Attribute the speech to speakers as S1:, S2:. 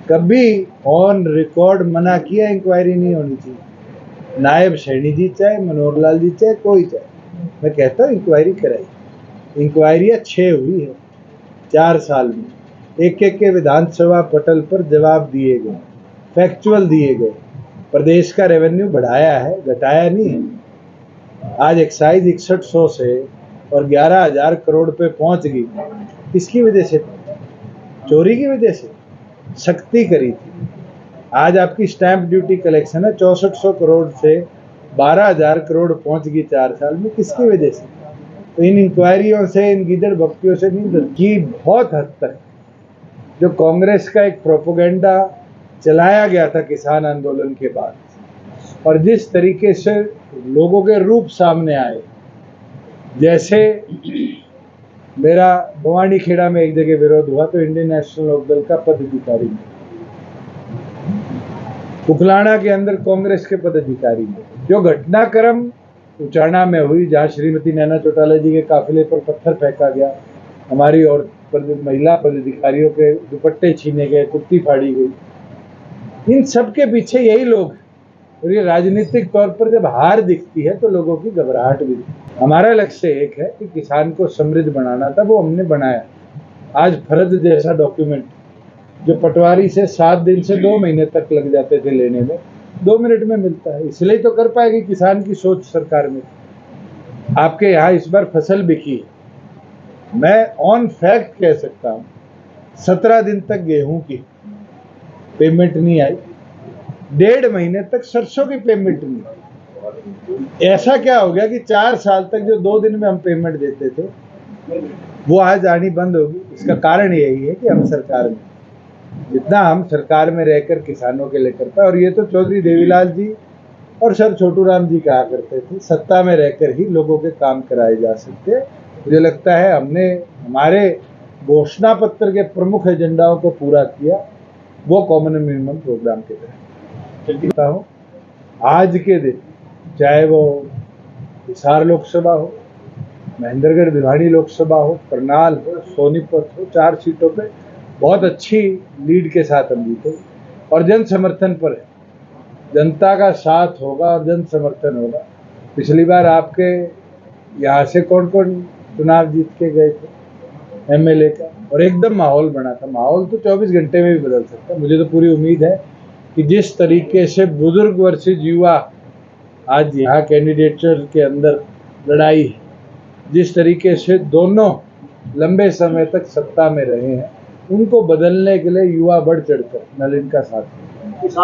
S1: कभी on record मना किया इंक्वायरी नहीं होनी चाहिए। नायब सैनी जी चाहे, मनोहर लाल जी चाहे, कोई चाहे, मैं कहता हूँ इंक्वायरी कराई। इंक्वायरियाँ 6 हुई है 4 साल में, एक एक के विधानसभा पटल पर जवाब दिए गए, फैक्चुअल दिए गए। प्रदेश का रेवेन्यू बढ़ाया है, घटाया नहीं है। आज एक्साइज 6100 से और 11,000 करोड़ पे पहुंच गई। किसकी वजह से? चोरी की वजह से। सख्ती करी थी। आज आपकी स्टैंप ड्यूटी कलेक्शन है 6400 करोड़ से 12,000 करोड़ पहुंच गई 4 साल में। किसकी वजह से? तो इन इंक्वायरियों से, इन गीदड़ भक्तियों से नहीं बल्कि बहुत हद तक जो कांग्रेस का एक प्रोपेगेंडा चलाया गया था किसान आंदोलन के बाद, और जिस तरीके से लोगों के रूप सामने आए, जैसे मेरा भवानी खेड़ा में एक जगह विरोध हुआ तो इंडियन नेशनल लोकदल का पदाधिकारी, उखलाना के अंदर कांग्रेस के पदाधिकारी, जो घटनाक्रम उचाना में हुई जहां श्रीमती नैना चौटाला जी के काफिले पर पत्थर फेंका गया, हमारी और महिला पदाधिकारियों के दुपट्टे छीने गए, कुर्ती फाड़ी गई, इन सब के पीछे यही लोग। और ये राजनीतिक तौर पर जब हार दिखती है तो लोगों की घबराहट भी दिखती है। हमारा लक्ष्य एक है कि किसान को समृद्ध बनाना था, वो हमने बनाया। आज फर्ज जैसा डॉक्यूमेंट जो पटवारी से 7 दिन से 2 महीने तक लग जाते थे लेने में, 2 मिनट में मिलता है। इसलिए तो कर पाएगी किसान की सोच सरकार में। आपके यहाँ इस बार फसल बिकी है, मैं ऑन फैक्ट कह सकता हूँ 17 दिन तक गेहूं की पेमेंट नहीं आई, 1.5 महीने तक सरसों की पेमेंट नहीं आई। ऐसा क्या हो गया कि 4 साल तक जो 2 दिन में हम पेमेंट देते थे वो आज आनी बंद होगी? इसका कारण यही है कि हम सरकार में, जितना हम सरकार में रहकर किसानों के लिए कर पाए, और ये तो चौधरी देवीलाल जी और सर छोटू राम जी कहा करते थे, सत्ता में रहकर ही लोगों के काम कराए जा सकते। मुझे लगता है हमने हमारे घोषणा पत्र के प्रमुख एजेंडाओं को पूरा किया, वो कॉमन मिनिमम प्रोग्राम के तहत। कहता हूँ आज के दिन, चाहे वो हिसार लोकसभा हो, महेंद्रगढ़ भिवानी लोकसभा हो, करनाल हो, सोनीपत हो, 4 सीटों पे बहुत अच्छी लीड के साथ हम जीते, और जन समर्थन पर है। जनता का साथ होगा और जन समर्थन होगा। पिछली बार आपके यहाँ से कौन कौन चुनाव जीत के गए थे एमएलए का, और एकदम माहौल बना था। माहौल तो 24 घंटे में भी बदल सकता है। मुझे तो पूरी उम्मीद है कि जिस तरीके से बुजुर्ग वर्सेस युवा आज यहाँ कैंडिडेचर के अंदर लड़ाई है, जिस तरीके से दोनों लंबे समय तक सत्ता में रहे हैं, उनको बदलने के लिए युवा बढ़ चढ़कर नलिन का साथ